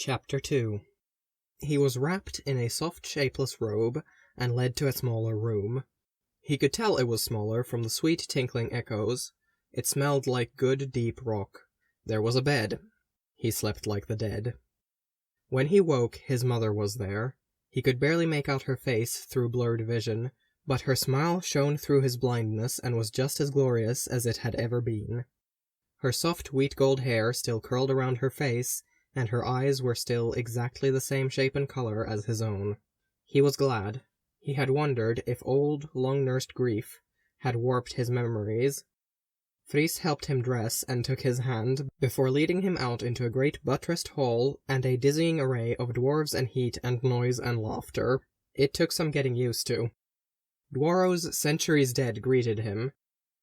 Chapter 2. He was wrapped in a soft shapeless robe and led to a smaller room. He could tell it was smaller from the sweet tinkling echoes. It smelled like good deep rock. There was a bed. He slept like the dead. When he woke, his mother was there. He could barely make out her face through blurred vision, but her smile shone through his blindness and was just as glorious as it had ever been. Her soft wheat gold hair still curled around her face, and her eyes were still exactly the same shape and color as his own. He was glad. He had wondered if old, long-nursed grief had warped his memories. Fris helped him dress and took his hand before leading him out into a great buttressed hall and a dizzying array of dwarves and heat and noise and laughter. It took some getting used to. Dwarves centuries dead greeted him,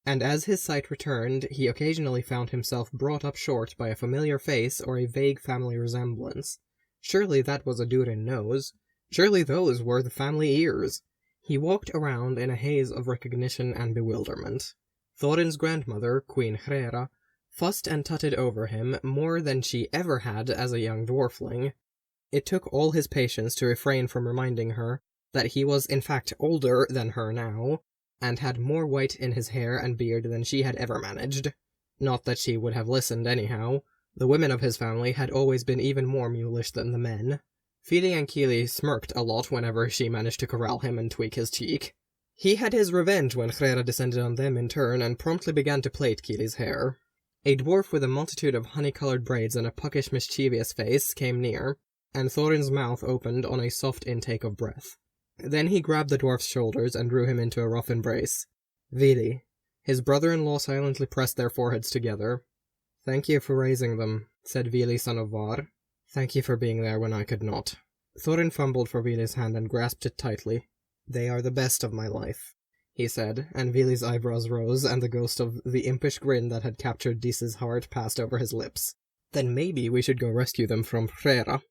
and as his sight returned, he occasionally found himself brought up short by a familiar face or a vague family resemblance. Surely that was a Durin nose. Surely those were the family ears. He walked around in a haze of recognition and bewilderment. Thorin's grandmother, Queen Hrera, fussed and tutted over him more than she ever had as a young dwarfling. It took all his patience to refrain from reminding her that he was in fact older than her now, and had more white in his hair and beard than she had ever managed. Not that she would have listened anyhow. The women of his family had always been even more mulish than the men. Fili and Kili smirked a lot whenever she managed to corral him and tweak his cheek. He had his revenge when Hrera descended on them in turn and promptly began to plait Kili's hair. A dwarf with a multitude of honey-colored braids and a puckish, mischievous face came near, and Thorin's mouth opened on a soft intake of breath. Then he grabbed the dwarf's shoulders and drew him into a rough embrace. Vili. His brother-in-law silently pressed their foreheads together. "Thank you for raising them," said Vili, son of Var. "Thank you for being there when I could not." Thorin fumbled for Vili's hand and grasped it tightly. "They are the best of my life," he said, and Vili's eyebrows rose, and the ghost of the impish grin that had captured Dis's heart passed over his lips. "Then maybe we should go rescue them from Hrera."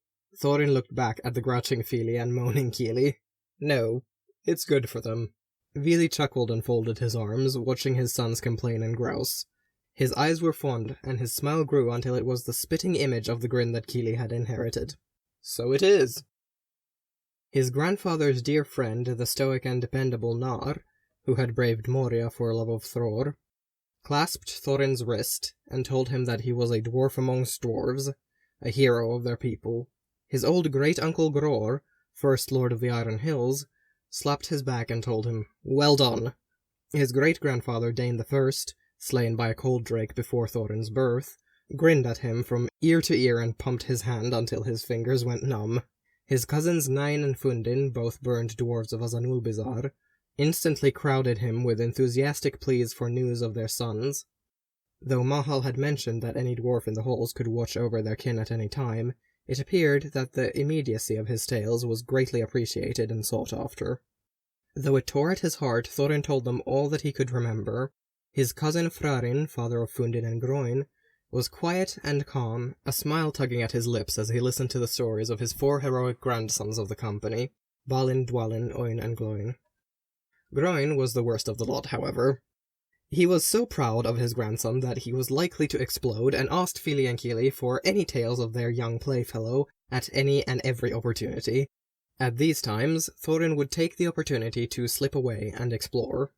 Thorin looked back at the grouching Fili and moaning Kili. "No, it's good for them." Vili chuckled and folded his arms, watching his sons complain and grouse. His eyes were fond, and his smile grew until it was the spitting image of the grin that Kili had inherited. "So it is." His grandfather's dear friend, the stoic and dependable Nar, who had braved Moria for love of Thror, clasped Thorin's wrist and told him that he was a dwarf amongst dwarves, a hero of their people. His old great-uncle Gror, first Lord of the Iron Hills, slapped his back and told him, "Well done." His great-grandfather Dane the First, slain by a cold drake before Thorin's birth, grinned at him from ear to ear and pumped his hand until his fingers went numb. His cousins Nain and Fundin, both burned dwarves of Azanulbizar, instantly crowded him with enthusiastic pleas for news of their sons. Though Mahal had mentioned that any dwarf in the halls could watch over their kin at any time, it appeared that the immediacy of his tales was greatly appreciated and sought after. Though it tore at his heart, Thorin told them all that he could remember. His cousin Frarin, father of Fundin and Groin, was quiet and calm, a smile tugging at his lips as he listened to the stories of his 4 heroic grandsons of the company, Balin, Dwalin, Oin, and Gloin. Groin was the worst of the lot, however. He was so proud of his grandson that he was likely to explode and asked Fili and Kili for any tales of their young playfellow at any and every opportunity. At these times, Thorin would take the opportunity to slip away and explore.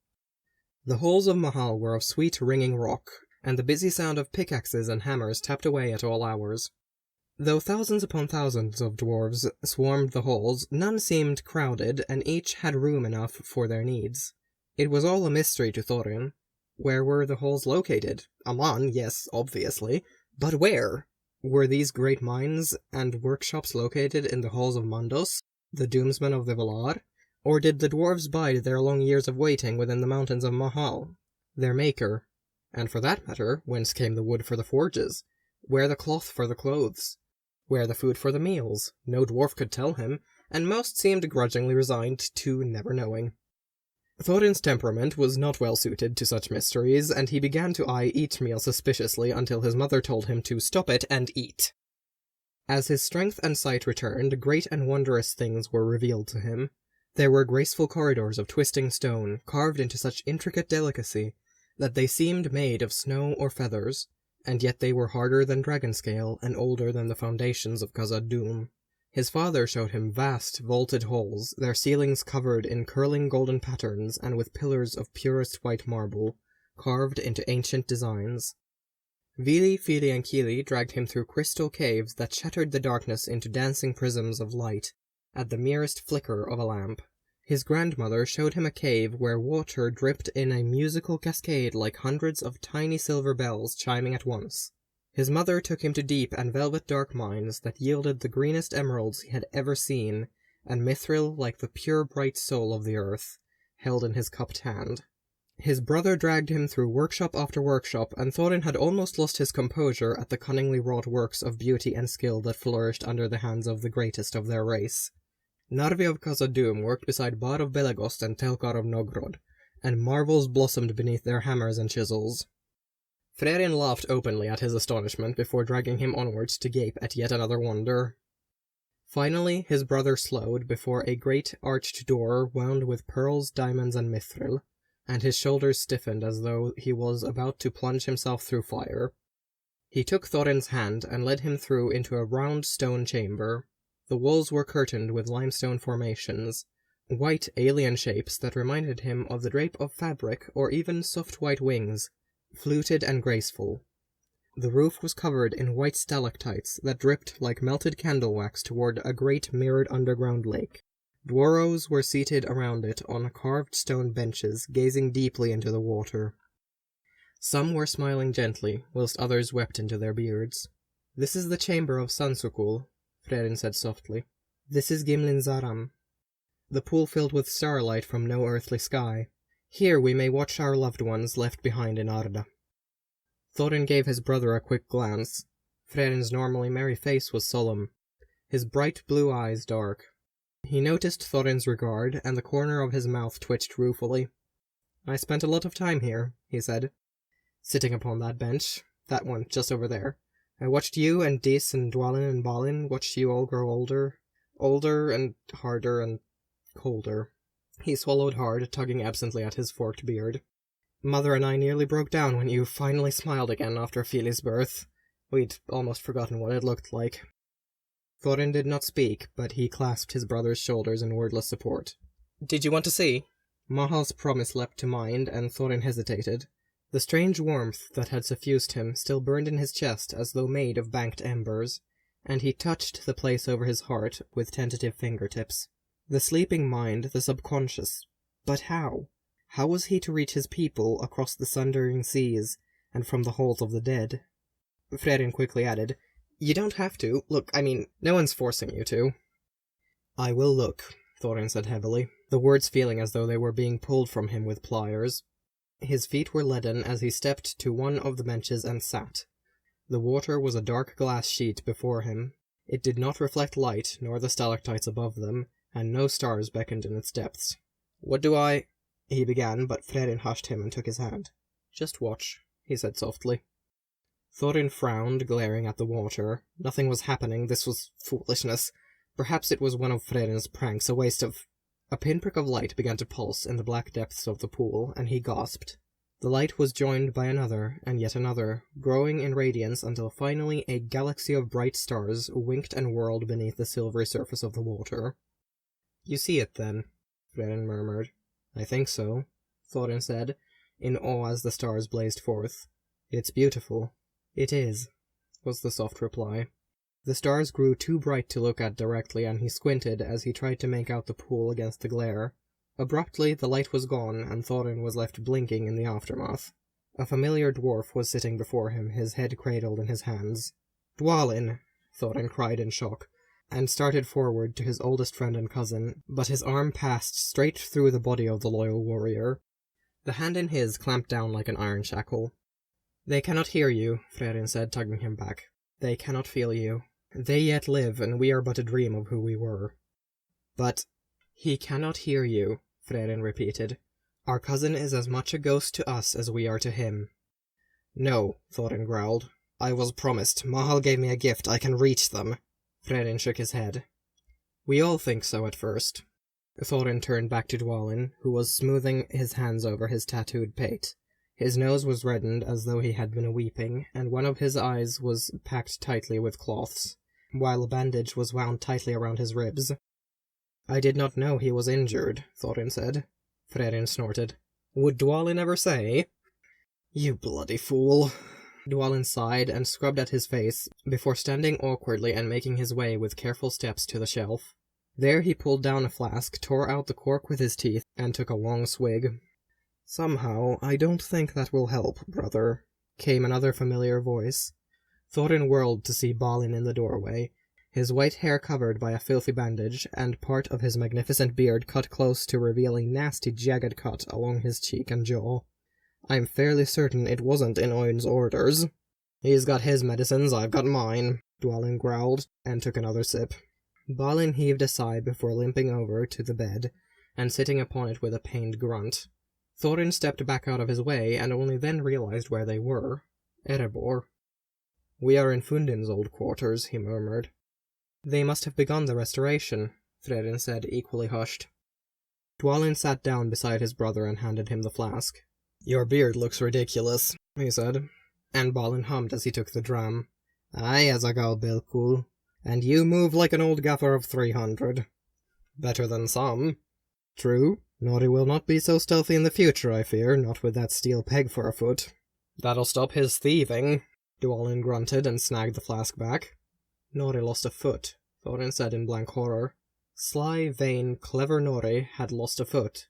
The halls of Mahal were of sweet ringing rock, and the busy sound of pickaxes and hammers tapped away at all hours. Though thousands upon thousands of dwarves swarmed the halls, none seemed crowded, and each had room enough for their needs. It was all a mystery to Thorin. Where were the halls located? Aman, yes, obviously. But where? Were these great mines and workshops located in the halls of Mandos, the doomsman of the Valar? Or did the dwarves bide their long years of waiting within the mountains of Mahal, their maker? And for that matter, whence came the wood for the forges? Where the cloth for the clothes? Where the food for the meals? No dwarf could tell him, and most seemed grudgingly resigned to never knowing. Thorin's temperament was not well suited to such mysteries, and he began to eye each meal suspiciously until his mother told him to stop it and eat. As his strength and sight returned, great and wondrous things were revealed to him. There were graceful corridors of twisting stone, carved into such intricate delicacy that they seemed made of snow or feathers, and yet they were harder than dragon scale and older than the foundations of Khazad-dûm. His father showed him vast, vaulted halls, their ceilings covered in curling golden patterns and with pillars of purest white marble, carved into ancient designs. Vili, Fili, and Kili dragged him through crystal caves that shattered the darkness into dancing prisms of light at the merest flicker of a lamp. His grandmother showed him a cave where water dripped in a musical cascade like hundreds of tiny silver bells chiming at once. His mother took him to deep and velvet-dark mines that yielded the greenest emeralds he had ever seen, and mithril like the pure bright soul of the earth, held in his cupped hand. His brother dragged him through workshop after workshop, and Thorin had almost lost his composure at the cunningly wrought works of beauty and skill that flourished under the hands of the greatest of their race. Narvi of Khazad-dûm worked beside Bar of Belegost and Telkar of Nogrod, and marvels blossomed beneath their hammers and chisels. Frerin laughed openly at his astonishment before dragging him onwards to gape at yet another wonder. Finally, his brother slowed before a great arched door wound with pearls, diamonds, and mithril, and his shoulders stiffened as though he was about to plunge himself through fire. He took Thorin's hand and led him through into a round stone chamber. The walls were curtained with limestone formations, white alien shapes that reminded him of the drape of fabric or even soft white wings, fluted and graceful. The roof was covered in white stalactites that dripped like melted candle wax toward a great mirrored underground lake. Dwarves were seated around it on carved stone benches, gazing deeply into the water. Some were smiling gently, whilst others wept into their beards. "This is the chamber of Sansûkh," Frerin said softly. "This is Gimlîn-zâram. The pool filled with starlight from no earthly sky. Here we may watch our loved ones left behind in Arda." Thorin gave his brother a quick glance. Frerin's normally merry face was solemn, his bright blue eyes dark. He noticed Thorin's regard, and the corner of his mouth twitched ruefully. "I spent a lot of time here," he said, "sitting upon that bench, that one just over there. I watched you and Dis and Dwalin and Balin, watched you all grow older and harder and colder." He swallowed hard, tugging absently at his forked beard. "Mother and I nearly broke down when you finally smiled again after Fili's birth. We'd almost forgotten what it looked like." Thorin did not speak, but he clasped his brother's shoulders in wordless support. "Did you want to see?" Mahal's promise leapt to mind, and Thorin hesitated. The strange warmth that had suffused him still burned in his chest as though made of banked embers, and he touched the place over his heart with tentative fingertips. The sleeping mind, the subconscious. But how? How was he to reach his people across the sundering seas, and from the halls of the dead? Frerin quickly added, "You don't have to. Look, no one's forcing you to." "I will look," Thorin said heavily, the words feeling as though they were being pulled from him with pliers. His feet were leaden as he stepped to one of the benches and sat. The water was a dark glass sheet before him. It did not reflect light, nor the stalactites above them, and no stars beckoned in its depths. "What do I—" he began, but Frerin hushed him and took his hand. "Just watch," he said softly. Thorin frowned, glaring at the water. Nothing was happening. This was foolishness. Perhaps it was one of Frerin's pranks, a waste of... A pinprick of light began to pulse in the black depths of the pool, and he gasped. The light was joined by another, and yet another, growing in radiance until finally a galaxy of bright stars winked and whirled beneath the silvery surface of the water. "You see it, then?" Frerin murmured. "I think so," Thorin said, in awe as the stars blazed forth. "It's beautiful." "It is," was the soft reply. The stars grew too bright to look at directly, and he squinted as he tried to make out the pool against the glare. Abruptly, the light was gone, and Thorin was left blinking in the aftermath. A familiar dwarf was sitting before him, his head cradled in his hands. "Dwalin!" Thorin cried in shock, and started forward to his oldest friend and cousin, but his arm passed straight through the body of the loyal warrior. The hand in his clamped down like an iron shackle. "They cannot hear you," Frerin said, tugging him back. "They cannot feel you. They yet live, and we are but a dream of who we were." "But—" "He cannot hear you," Frerin repeated. "Our cousin is as much a ghost to us as we are to him." "No," Thorin growled. "I was promised. Mahal gave me a gift. I can reach them." Frerin shook his head. "We all think so at first." Thorin turned back to Dwalin, who was smoothing his hands over his tattooed pate. His nose was reddened as though he had been weeping, and one of his eyes was packed tightly with cloths, while a bandage was wound tightly around his ribs. "I did not know he was injured," Thorin said. Frerin snorted. "Would Dwalin ever say?" "You bloody fool." Dwalin sighed and scrubbed at his face, before standing awkwardly and making his way with careful steps to the shelf. There he pulled down a flask, tore out the cork with his teeth, and took a long swig. "Somehow, I don't think that will help, brother," came another familiar voice. Thorin whirled to see Balin in the doorway, his white hair covered by a filthy bandage, and part of his magnificent beard cut close to reveal a nasty jagged cut along his cheek and jaw. "I'm fairly certain it wasn't in Oin's orders." "He's got his medicines, I've got mine," Dwalin growled, and took another sip. Balin heaved a sigh before limping over to the bed, and sitting upon it with a pained grunt. Thorin stepped back out of his way, and only then realized where they were. Erebor. "We are in Fundin's old quarters," he murmured. "They must have begun the restoration," Frerin said, equally hushed. Dwalin sat down beside his brother and handed him the flask. "Your beard looks ridiculous," he said, and Balin hummed as he took the dram. "Aye, Azaghâl belkul, and you move like an old gaffer of 300. "Better than some." "True. Nori will not be so stealthy in the future, I fear, not with that steel peg for a foot." "That'll stop his thieving," Dwalin grunted and snagged the flask back. "Nori lost a foot," Thorin said in blank horror. Sly, vain, clever Nori had lost a foot.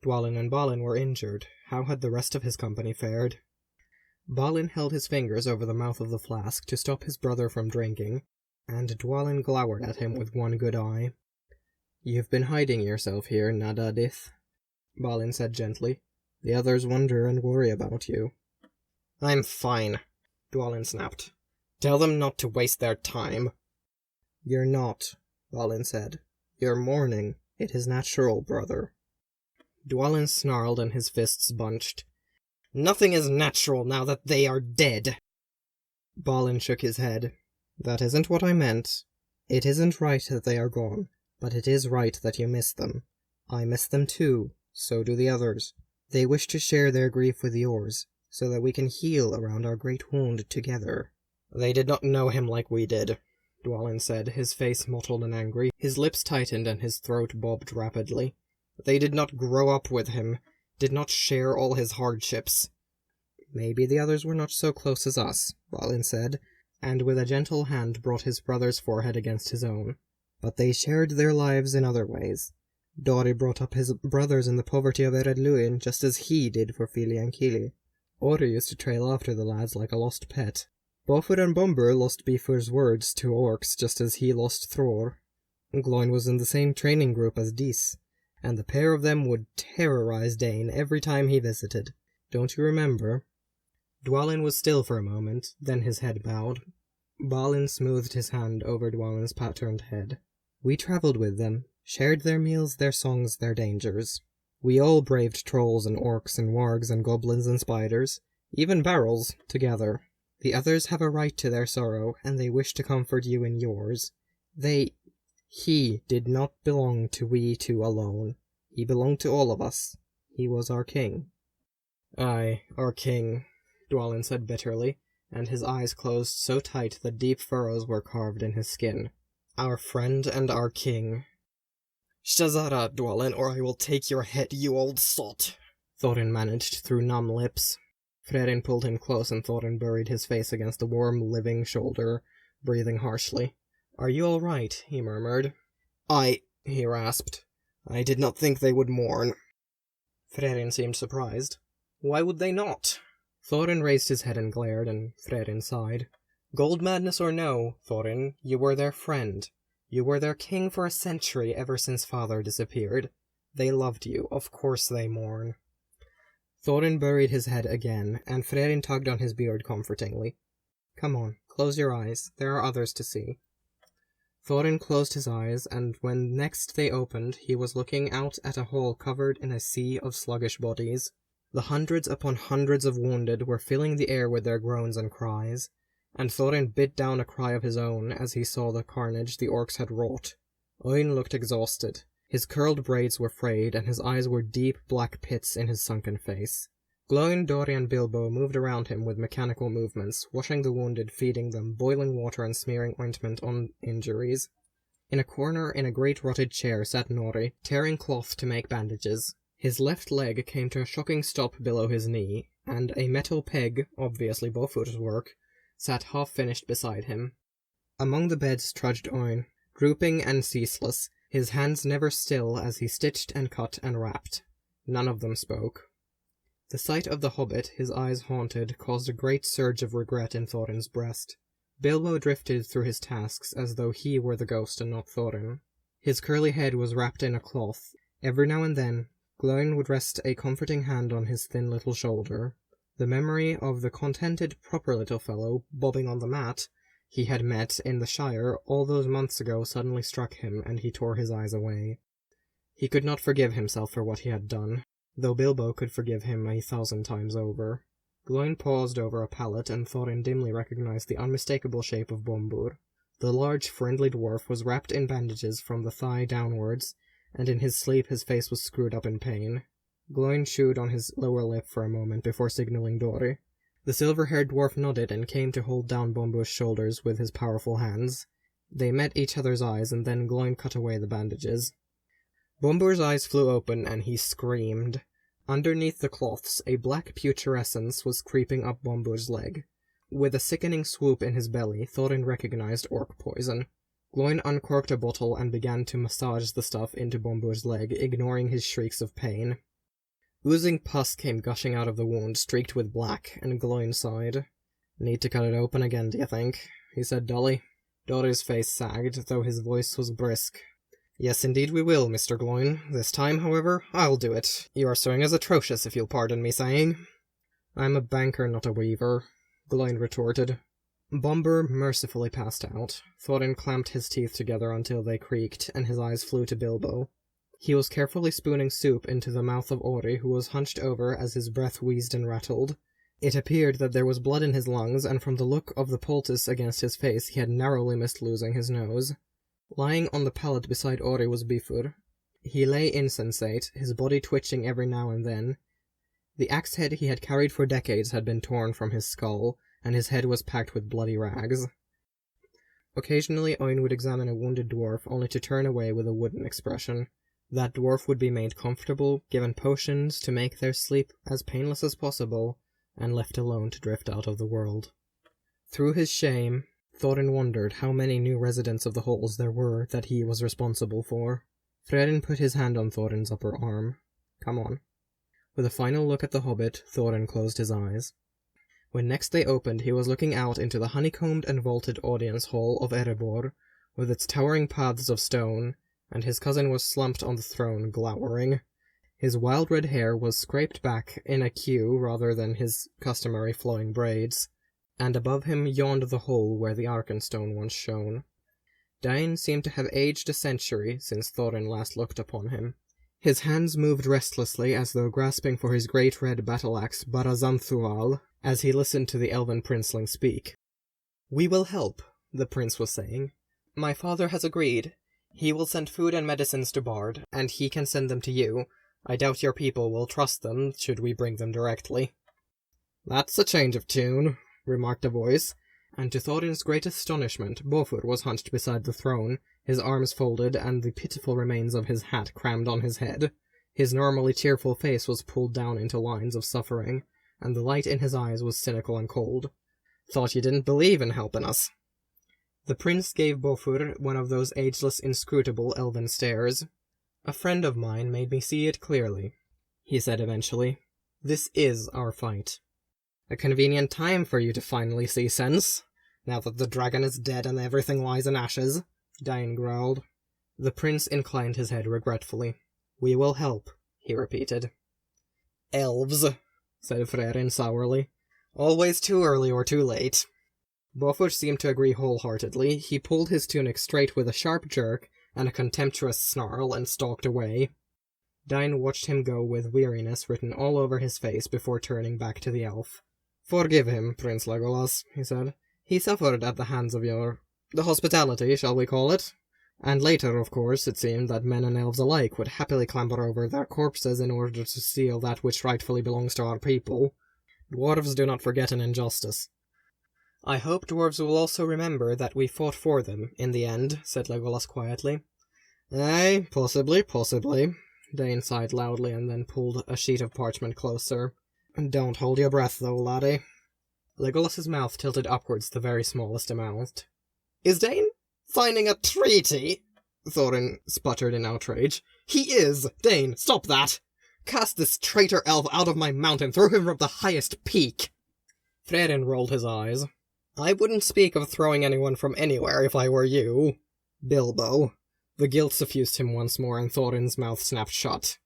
Dwalin and Balin were injured. How had the rest of his company fared? Balin held his fingers over the mouth of the flask to stop his brother from drinking, and Dwalin glowered at him with one good eye. "You've been hiding yourself here, Nadadith," Balin said gently. "The others wonder and worry about you." "I'm fine," Dwalin snapped. "Tell them not to waste their time." "You're not," Balin said. "You're mourning. It is natural, brother." Dwalin snarled and his fists bunched. "Nothing is natural now that they are dead." Balin shook his head. "That isn't what I meant. It isn't right that they are gone, but it is right that you miss them. I miss them too, so do the others. They wish to share their grief with yours, so that we can heal around our great wound together." "They did not know him like we did," Dwalin said, his face mottled and angry. His lips tightened and his throat bobbed rapidly. "They did not grow up with him, did not share all his hardships." "Maybe the others were not so close as us," Balin said, and with a gentle hand brought his brother's forehead against his own. "But they shared their lives in other ways. Dori brought up his brothers in the poverty of Ered Luin just as he did for Fili and Kili. Ori used to trail after the lads like a lost pet. Bofur and Bombur lost Bifur's words to orcs just as he lost Thror. Gloin was in the same training group as Dis, and the pair of them would terrorize Dane every time he visited. Don't you remember?" Dwalin was still for a moment, then his head bowed. Balin smoothed his hand over Dwalin's patterned head. "We travelled with them, shared their meals, their songs, their dangers. We all braved trolls and orcs and wargs and goblins and spiders, even barrels, together. The others have a right to their sorrow, and they wish to comfort you in yours. He did not belong to we two alone. He belonged to all of us. He was our king." "Aye, our king," Dwalin said bitterly, and his eyes closed so tight that deep furrows were carved in his skin. "Our friend and our king." "Shazara, Dwalin, or I will take your head, you old sot," Thorin managed through numb lips. Frerin pulled him close and Thorin buried his face against the warm, living shoulder, breathing harshly. "Are you all right?" he murmured. He rasped. "I did not think they would mourn." Frerin seemed surprised. "Why would they not?" Thorin raised his head and glared, and Frerin sighed. "Gold madness or no, Thorin, you were their friend. You were their king for a century ever since father disappeared. They loved you, of course they mourn." Thorin buried his head again, and Frerin tugged on his beard comfortingly. "Come on, close your eyes. There are others to see." Thorin closed his eyes, and when next they opened, he was looking out at a hall covered in a sea of sluggish bodies. The hundreds upon hundreds of wounded were filling the air with their groans and cries, and Thorin bit down a cry of his own as he saw the carnage the orcs had wrought. Oin looked exhausted. His curled braids were frayed, and his eyes were deep black pits in his sunken face. Glóin, Dori and Bilbo moved around him with mechanical movements, washing the wounded, feeding them, boiling water and smearing ointment on injuries. In a corner in a great rotted chair sat Nori, tearing cloth to make bandages. His left leg came to a shocking stop below his knee, and a metal peg, obviously Bofur's work, sat half-finished beside him. Among the beds trudged Oin, drooping and ceaseless, his hands never still as he stitched and cut and wrapped. None of them spoke. The sight of the hobbit, his eyes haunted, caused a great surge of regret in Thorin's breast. Bilbo drifted through his tasks as though he were the ghost and not Thorin. His curly head was wrapped in a cloth. Every now and then, Glóin would rest a comforting hand on his thin little shoulder. The memory of the contented, proper little fellow, bobbing on the mat, he had met in the Shire all those months ago suddenly struck him, and he tore his eyes away. He could not forgive himself for what he had done, though Bilbo could forgive him 1,000 times over. Glóin paused over a pallet, and Thorin dimly recognized the unmistakable shape of Bombur. The large, friendly dwarf was wrapped in bandages from the thigh downwards, and in his sleep his face was screwed up in pain. Glóin chewed on his lower lip for a moment before signaling Dori. The silver-haired dwarf nodded and came to hold down Bombur's shoulders with his powerful hands. They met each other's eyes, and then Glóin cut away the bandages. Bombur's eyes flew open, and he screamed. Underneath the cloths, a black putrescence was creeping up Bombur's leg. With a sickening swoop in his belly, Thorin recognized orc poison. Glóin uncorked a bottle and began to massage the stuff into Bombur's leg, ignoring his shrieks of pain. Oozing pus came gushing out of the wound, streaked with black, and Glóin sighed. "Need to cut it open again, do you think?" he said dully. Dori's face sagged, though his voice was brisk. "Yes, indeed we will, Mr. Glóin. This time, however, I'll do it. Your sewing is atrocious, if you'll pardon me saying." "I'm a banker, not a weaver," Glóin retorted. Bombur mercifully passed out. Thorin clamped his teeth together until they creaked, and his eyes flew to Bilbo. He was carefully spooning soup into the mouth of Ori, who was hunched over as his breath wheezed and rattled. It appeared that there was blood in his lungs, and from the look of the poultice against his face he had narrowly missed losing his nose. Lying on the pallet beside Ori was Bifur. He lay insensate, his body twitching every now and then. The axe head he had carried for decades had been torn from his skull, and his head was packed with bloody rags. Occasionally Oin would examine a wounded dwarf, only to turn away with a wooden expression. That dwarf would be made comfortable, given potions to make their sleep as painless as possible, and left alone to drift out of the world. Through his shame, Thorin wondered how many new residents of the halls there were that he was responsible for. Frerin put his hand on Thorin's upper arm. "Come on." With a final look at the hobbit, Thorin closed his eyes. When next they opened, he was looking out into the honeycombed and vaulted audience hall of Erebor, with its towering paths of stone, and his cousin was slumped on the throne, glowering. His wild red hair was scraped back in a queue rather than his customary flowing braids, and above him yawned the hole where the Arkenstone once shone. Dain seemed to have aged a century since Thorin last looked upon him. His hands moved restlessly as though grasping for his great red battle-axe Barazanthual, as he listened to the elven princeling speak. "We will help," the prince was saying. "My father has agreed. He will send food and medicines to Bard, and he can send them to you. I doubt your people will trust them, should we bring them directly." "That's a change of tune," remarked a voice, and to Thorin's great astonishment, Bofur was hunched beside the throne, his arms folded, and the pitiful remains of his hat crammed on his head. His normally cheerful face was pulled down into lines of suffering, and the light in his eyes was cynical and cold. "Thought you didn't believe in helping us." The prince gave Bofur one of those ageless, inscrutable elven stares. "A friend of mine made me see it clearly," he said eventually. "This is our fight." "A convenient time for you to finally see sense, now that the dragon is dead and everything lies in ashes," Dain growled. The prince inclined his head regretfully. "We will help," he repeated. "Elves," said Frerin sourly. "Always too early or too late." Bofur seemed to agree wholeheartedly. He pulled his tunic straight with a sharp jerk and a contemptuous snarl and stalked away. Dain watched him go with weariness written all over his face before turning back to the elf. "Forgive him, Prince Legolas," he said. "He suffered at the hands of the hospitality, shall we call it? And later, of course, it seemed that men and elves alike would happily clamber over their corpses in order to steal that which rightfully belongs to our people. Dwarves do not forget an injustice. I hope dwarves will also remember that we fought for them, in the end, said Legolas quietly. Aye, possibly. Dane sighed loudly and then pulled a sheet of parchment closer. Don't hold your breath, though, laddie. Legolas's mouth tilted upwards the very smallest amount. Is Dane signing a treaty? Thorin sputtered in outrage. He is! Dane, stop that! Cast this traitor elf out of my mountain, throw him from the highest peak! Frerin rolled his eyes. I wouldn't speak of throwing anyone from anywhere if I were you. Bilbo. The guilt suffused him once more, and Thorin's mouth snapped shut.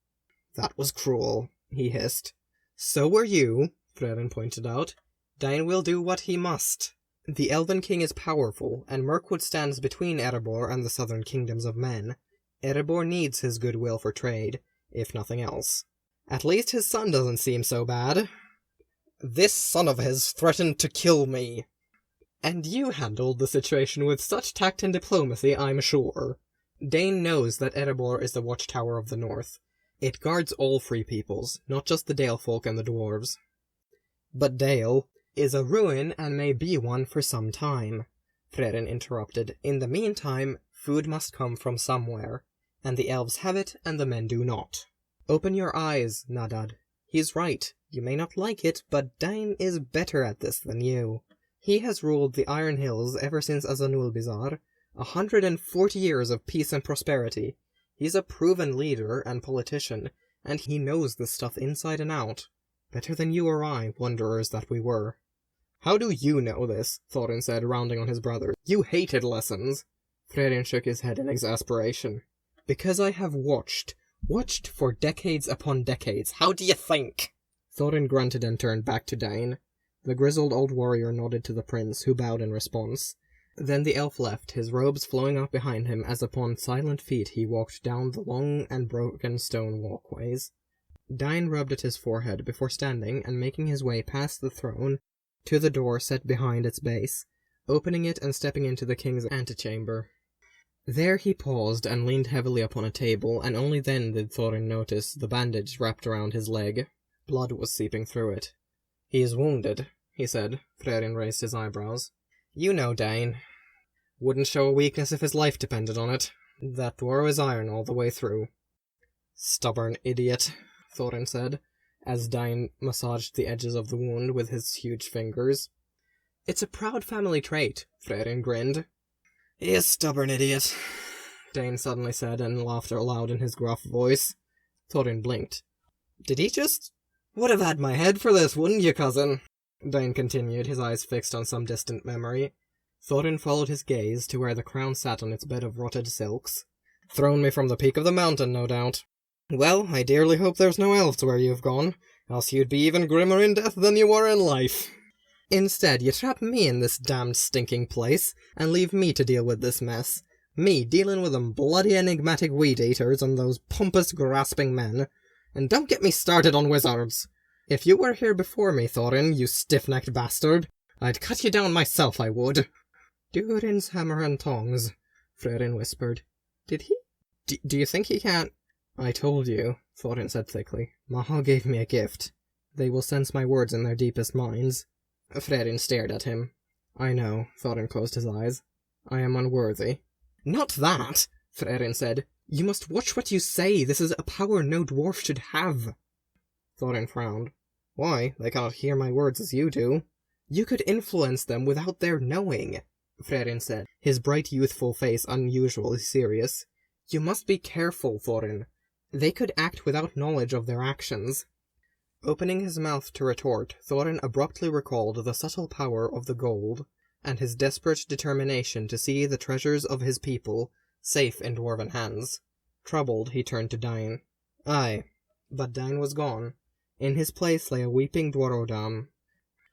That was cruel, he hissed. So were you, Frerin pointed out. Dane will do what he must. The Elven King is powerful, and Mirkwood stands between Erebor and the southern kingdoms of men. Erebor needs his goodwill for trade, if nothing else. At least his son doesn't seem so bad. This son of his threatened to kill me. And you handled the situation with such tact and diplomacy, I'm sure. Dane knows that Erebor is the watchtower of the north. It guards all free peoples, not just the Dale folk and the dwarves. But Dale is a ruin and may be one for some time, Frerin interrupted. In the meantime, food must come from somewhere, and the elves have it and the men do not. Open your eyes, Nadad. He's right. You may not like it, but Dane is better at this than you. He has ruled the Iron Hills ever since Azanulbizar, 140 years of peace and prosperity. He's a proven leader and politician, and he knows this stuff inside and out. Better than you or I, wanderers that we were. How do you know this? Thorin said, rounding on his brother. You hated lessons. Frerin shook his head in exasperation. Because I have watched for decades upon decades. How do you think? Thorin grunted and turned back to Dane. The grizzled old warrior nodded to the prince, who bowed in response. Then the elf left, his robes flowing out behind him as upon silent feet he walked down the long and broken stone walkways. Dane rubbed at his forehead before standing and making his way past the throne to the door set behind its base, opening it and stepping into the king's antechamber. There he paused and leaned heavily upon a table, and only then did Thorin notice the bandage wrapped around his leg. Blood was seeping through it. He is wounded, he said. Frerin raised his eyebrows. You know Dane. Wouldn't show a weakness if his life depended on it. That dwarf is iron all the way through. Stubborn idiot, Thorin said, as Dane massaged the edges of the wound with his huge fingers. It's a proud family trait, Frerin grinned. He is stubborn idiot, Dane suddenly said, and laughed aloud in his gruff voice. Thorin blinked. Did he just... Would have had my head for this, wouldn't you, cousin? Dane continued, his eyes fixed on some distant memory. Thorin followed his gaze to where the crown sat on its bed of rotted silks. Thrown me from the peak of the mountain, no doubt. Well, I dearly hope there's no elves where you've gone, else you'd be even grimmer in death than you were in life. Instead, you trap me in this damned stinking place, and leave me to deal with this mess. Me dealing with them bloody enigmatic weed-eaters and those pompous, grasping men. And don't get me started on wizards. If you were here before me, Thorin, you stiff-necked bastard, I'd cut you down myself, I would. Durin's hammer and tongs, Frerin whispered. Did he? Do you think he can't? I told you, Thorin said thickly. Mahal gave me a gift. They will sense my words in their deepest minds. Frerin stared at him. I know, Thorin closed his eyes. I am unworthy. Not that, Frerin said. You must watch what you say. This is a power no dwarf should have. Thorin frowned. Why? They cannot hear my words as you do. You could influence them without their knowing, Frerin said, his bright youthful face unusually serious. You must be careful, Thorin. They could act without knowledge of their actions. Opening his mouth to retort, Thorin abruptly recalled the subtle power of the gold, and his desperate determination to see the treasures of his people safe in dwarven hands. Troubled, he turned to Dine. Aye, but Dine was gone. In his place lay a weeping Dwarrodam,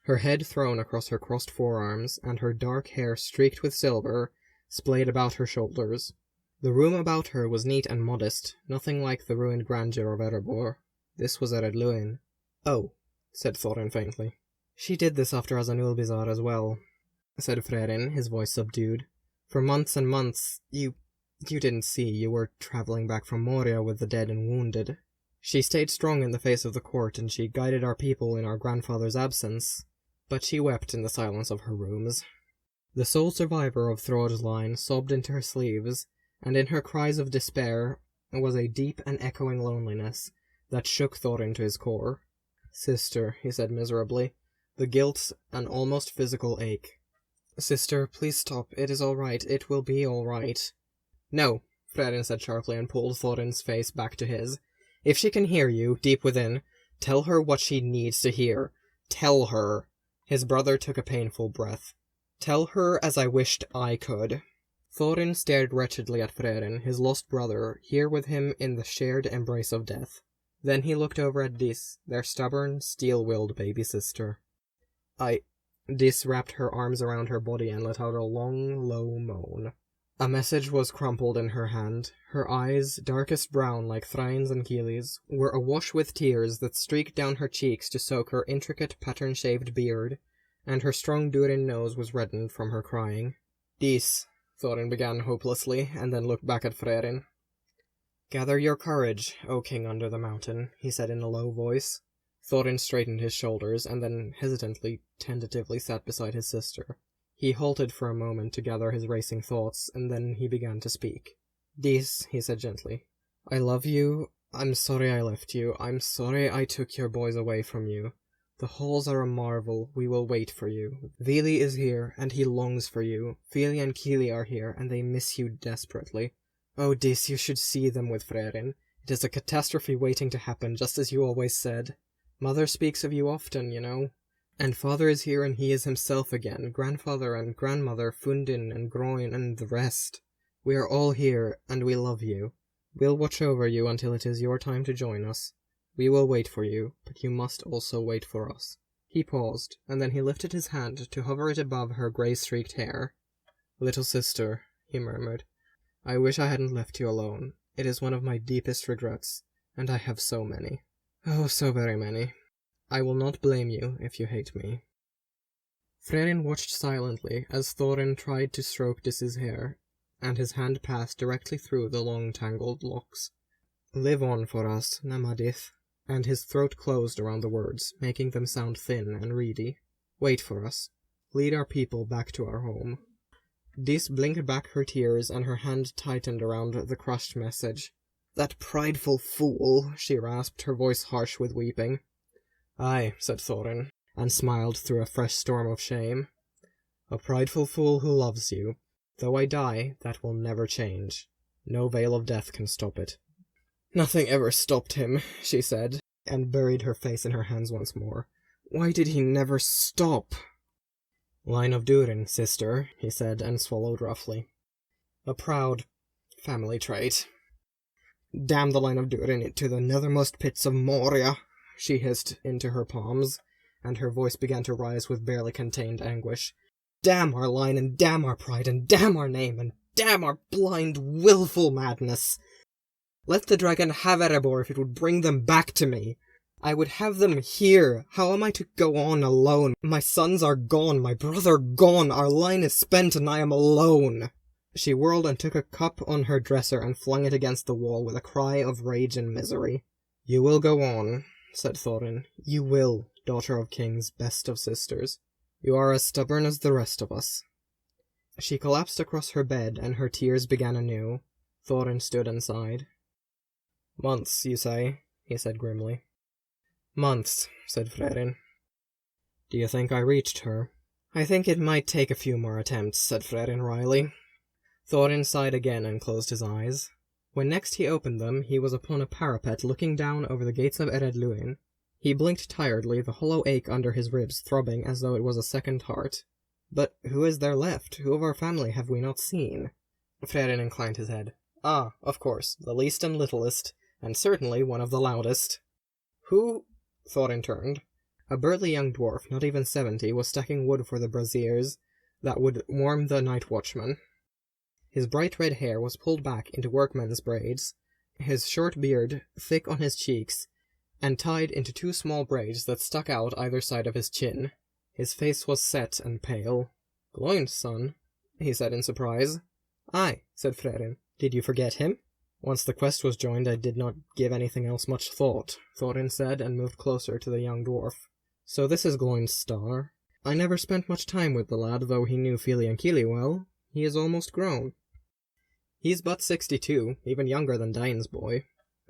her head thrown across her crossed forearms, and her dark hair streaked with silver, splayed about her shoulders. The room about her was neat and modest, nothing like the ruined grandeur of Erebor. This was Ered Luin. Oh, said Thorin faintly. She did this after Azanulbizar as well, said Frerin, his voice subdued. For months and months, you You didn't see, you were travelling back from Moria with the dead and wounded. She stayed strong in the face of the court, and she guided our people in our grandfather's absence, but she wept in the silence of her rooms. The sole survivor of Thród's line sobbed into her sleeves, and in her cries of despair was a deep and echoing loneliness that shook Thorin to his core. "Sister," he said miserably, the guilt an almost physical ache. "Sister, please stop. It is all right. It will be all right." "No," Frerin said sharply and pulled Thorin's face back to his. "If she can hear you, deep within, tell her what she needs to hear. Tell her." His brother took a painful breath. "Tell her as I wished I could." Thorin stared wretchedly at Frerin, his lost brother, here with him in the shared embrace of death. Then he looked over at Dis, their stubborn, steel-willed baby sister. Dis wrapped her arms around her body and let out a long, low moan. A message was crumpled in her hand. Her eyes, darkest brown like Thrain's and Kili's, were awash with tears that streaked down her cheeks to soak her intricate, pattern-shaved beard, and her strong Durin nose was reddened from her crying. "Dis," Thorin began hopelessly, and then looked back at Frerin. "Gather your courage, O king under the mountain," he said in a low voice. Thorin straightened his shoulders, and then tentatively sat beside his sister. He halted for a moment to gather his racing thoughts, and then he began to speak. "Dis," he said gently, "I love you. I'm sorry I left you. I'm sorry I took your boys away from you. The halls are a marvel. We will wait for you. Vili is here, and he longs for you. Fili and Kili are here, and they miss you desperately. Oh, Dis, you should see them with Frerin. It is a catastrophe waiting to happen, just as you always said. Mother speaks of you often, you know. And father is here, and he is himself again. Grandfather and grandmother, Fundin and Groin and the rest. We are all here, and we love you. We'll watch over you until it is your time to join us. We will wait for you, but you must also wait for us." He paused, and then he lifted his hand to hover it above her grey-streaked hair. "Little sister," he murmured, "I wish I hadn't left you alone. It is one of my deepest regrets, and I have so many. Oh, so very many. I will not blame you if you hate me." Frerin watched silently as Thorin tried to stroke Dis's hair, and his hand passed directly through the long tangled locks. "Live on for us, Namadith," and his throat closed around the words, making them sound thin and reedy. "Wait for us. Lead our people back to our home." Dis blinked back her tears, and her hand tightened around the crushed message. "That prideful fool," she rasped, her voice harsh with weeping. "Aye," said Thorin, and smiled through a fresh storm of shame. "A prideful fool who loves you. Though I die, that will never change. No veil of death can stop it." "Nothing ever stopped him," she said, and buried her face in her hands once more. "Why did he never stop?" "Line of Durin, sister," he said, and swallowed roughly. "A proud family trait." "Damn the line of Durin to the nethermost pits of Moria," she hissed into her palms, and her voice began to rise with barely contained anguish. "Damn our line, and damn our pride, and damn our name, and damn our blind, willful madness! Let the dragon have Erebor if it would bring them back to me. I would have them here. How am I to go on alone? My sons are gone, my brother gone, our line is spent, and I am alone." She whirled and took a cup on her dresser and flung it against the wall with a cry of rage and misery. "You will go on," said Thorin. "You will, daughter of kings, best of sisters. You are as stubborn as the rest of us." She collapsed across her bed, and her tears began anew. Thorin stood and sighed. "Months, you say?" he said grimly. "Months," said Frerin. "Do you think I reached her?" "I think it might take a few more attempts," said Frerin wryly. Thorin sighed again and closed his eyes. When next he opened them, he was upon a parapet looking down over the gates of Ered Luin. He blinked tiredly, the hollow ache under his ribs throbbing as though it was a second heart. "But who is there left? Who of our family have we not seen?" Frerin inclined his head. "Ah, of course, the least and littlest, and certainly one of the loudest." "Who?" Thorin turned. A burly young dwarf, not even 70, was stacking wood for the braziers that would warm the night watchman. His bright red hair was pulled back into workman's braids, his short beard thick on his cheeks, and tied into two small braids that stuck out either side of his chin. His face was set and pale. "Gloin's son?" he said in surprise. "Aye," said Frerin. Did you forget him? Once the quest was joined, I did not give anything else much thought, Thorin said, and moved closer to the young dwarf. So this is Gloin's star. I never spent much time with the lad, though he knew Fili and Kili well. He is almost grown. He's but 62, even younger than Dain's boy,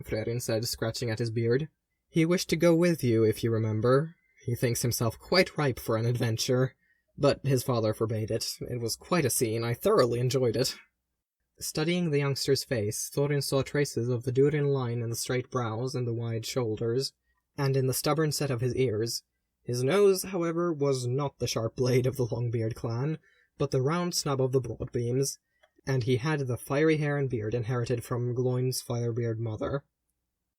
Frerin said, scratching at his beard. He wished to go with you, if you remember. He thinks himself quite ripe for an adventure, but his father forbade it. It was quite a scene. I thoroughly enjoyed it. Studying the youngster's face, Thorin saw traces of the Durin line in the straight brows and the wide shoulders, and in the stubborn set of his ears. His nose, however, was not the sharp blade of the Longbeard clan, but the round snub of the Broadbeams, and he had the fiery hair and beard inherited from Gloin's firebeard mother.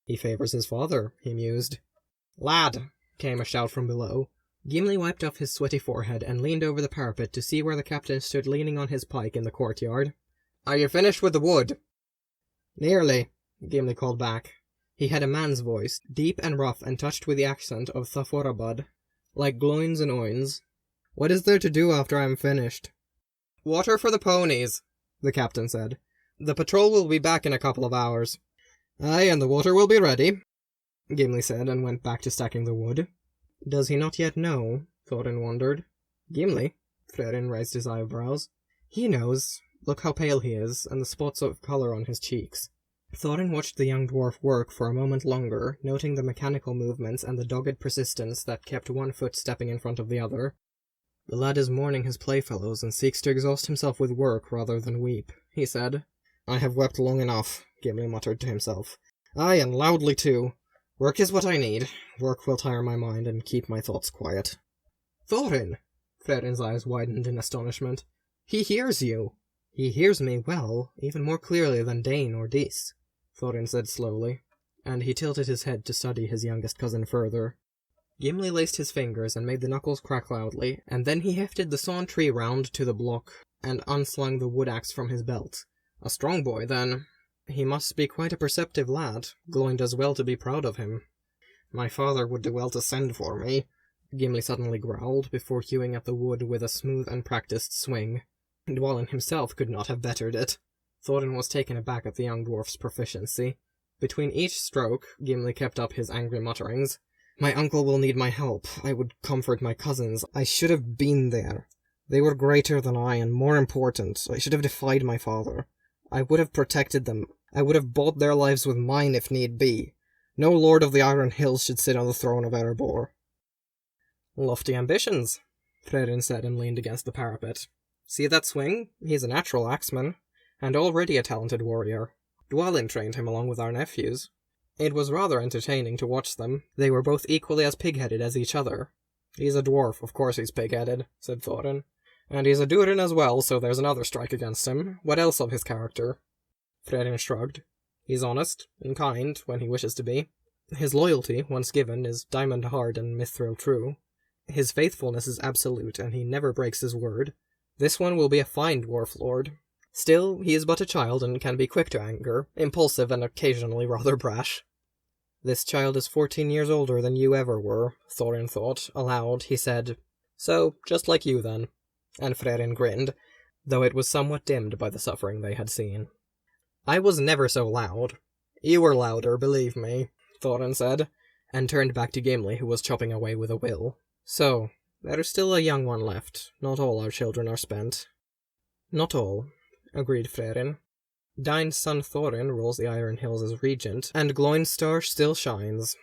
He favours his father, he mused. Lad! Came a shout from below. Gimli wiped off his sweaty forehead and leaned over the parapet to see where the captain stood leaning on his pike in the courtyard. Are you finished with the wood? Nearly, Gimli called back. He had a man's voice, deep and rough and touched with the accent of Thaforabbad, like Gloin's and Oin's. What is there to do after I am finished? Water for the ponies, the captain said. The patrol will be back in a couple of hours. Aye, and the water will be ready, Gimli said, and went back to stacking the wood. Does he not yet know? Thorin wondered. Gimli? Frerin raised his eyebrows. He knows. Look how pale he is, and the spots of colour on his cheeks. Thorin watched the young dwarf work for a moment longer, noting the mechanical movements and the dogged persistence that kept one foot stepping in front of the other. The lad is mourning his playfellows and seeks to exhaust himself with work rather than weep, he said. I have wept long enough, Gimli muttered to himself. Aye, and loudly too. Work is what I need. Work will tire my mind and keep my thoughts quiet. Thorin! Frerin's eyes widened in astonishment. He hears you! He hears me well, even more clearly than Dain or Dis, Thorin said slowly, and he tilted his head to study his youngest cousin further. Gimli laced his fingers and made the knuckles crack loudly, and then he hefted the sawn tree round to the block and unslung the wood-axe from his belt. A strong boy, then. He must be quite a perceptive lad. Gloin does well to be proud of him. My father would do well to send for me, Gimli suddenly growled, before hewing at the wood with a smooth and practised swing. Dwalin himself could not have bettered it. Thorin was taken aback at the young dwarf's proficiency. Between each stroke, Gimli kept up his angry mutterings. My uncle will need my help. I would comfort my cousins. I should have been there. They were greater than I and more important. I should have defied my father. I would have protected them. I would have bought their lives with mine if need be. No lord of the Iron Hills should sit on the throne of Erebor. Lofty ambitions, Frerin said and leaned against the parapet. See that swing? He's a natural axeman, and already a talented warrior. Dwalin trained him along with our nephews. It was rather entertaining to watch them. They were both equally as pig-headed as each other. He's a dwarf, of course he's pig-headed, said Thorin. And he's a Durin as well, so there's another strike against him. What else of his character? Frerin shrugged. He's honest and kind when he wishes to be. His loyalty, once given, is diamond hard and mithril true. His faithfulness is absolute, and he never breaks his word. This one will be a fine dwarf lord. Still, he is but a child and can be quick to anger, impulsive and occasionally rather brash. This child is 14 years older than you ever were, Thorin thought. Aloud, he said, So, just like you then. And Frerin grinned, though it was somewhat dimmed by the suffering they had seen. I was never so loud. You were louder, believe me, Thorin said, and turned back to Gimli, who was chopping away with a will. So, there is still a young one left. Not all our children are spent. Not all, agreed Frerin. Dain's son Thorin rules the Iron Hills as regent, and Gloin's star still shines.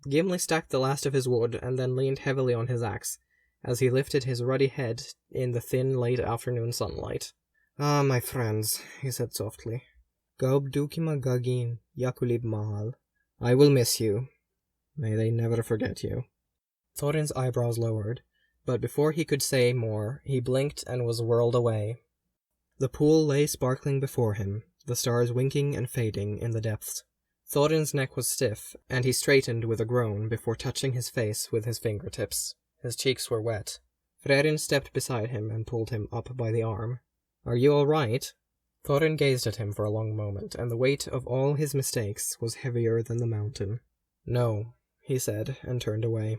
Gimli stacked the last of his wood, and then leaned heavily on his axe, as he lifted his ruddy head in the thin late afternoon sunlight. Ah, my friends, he said softly. Gaubdûkhimâ gagin, yâkùlib Mahal. I will miss you. May they never forget you. Thorin's eyebrows lowered, but before he could say more, he blinked and was whirled away. The pool lay sparkling before him, the stars winking and fading in the depths. Thorin's neck was stiff, and he straightened with a groan before touching his face with his fingertips. His cheeks were wet. Frerin stepped beside him and pulled him up by the arm. Are you all right? Thorin gazed at him for a long moment, and the weight of all his mistakes was heavier than the mountain. No, he said, and turned away.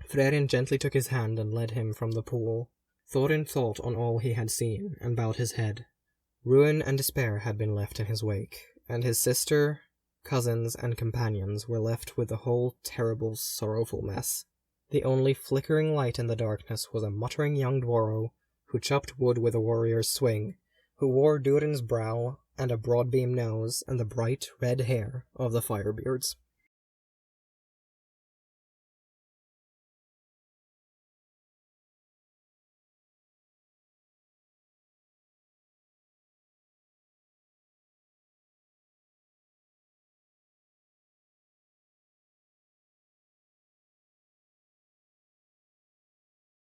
Frerin gently took his hand and led him from the pool. Thorin thought on all he had seen, and bowed his head. Ruin and despair had been left in his wake, and his sister, cousins, and companions were left with the whole terrible, sorrowful mess. The only flickering light in the darkness was a muttering young dwarrow who chopped wood with a warrior's swing, who wore Durin's brow and a broad-beam nose and the bright red hair of the Firebeards.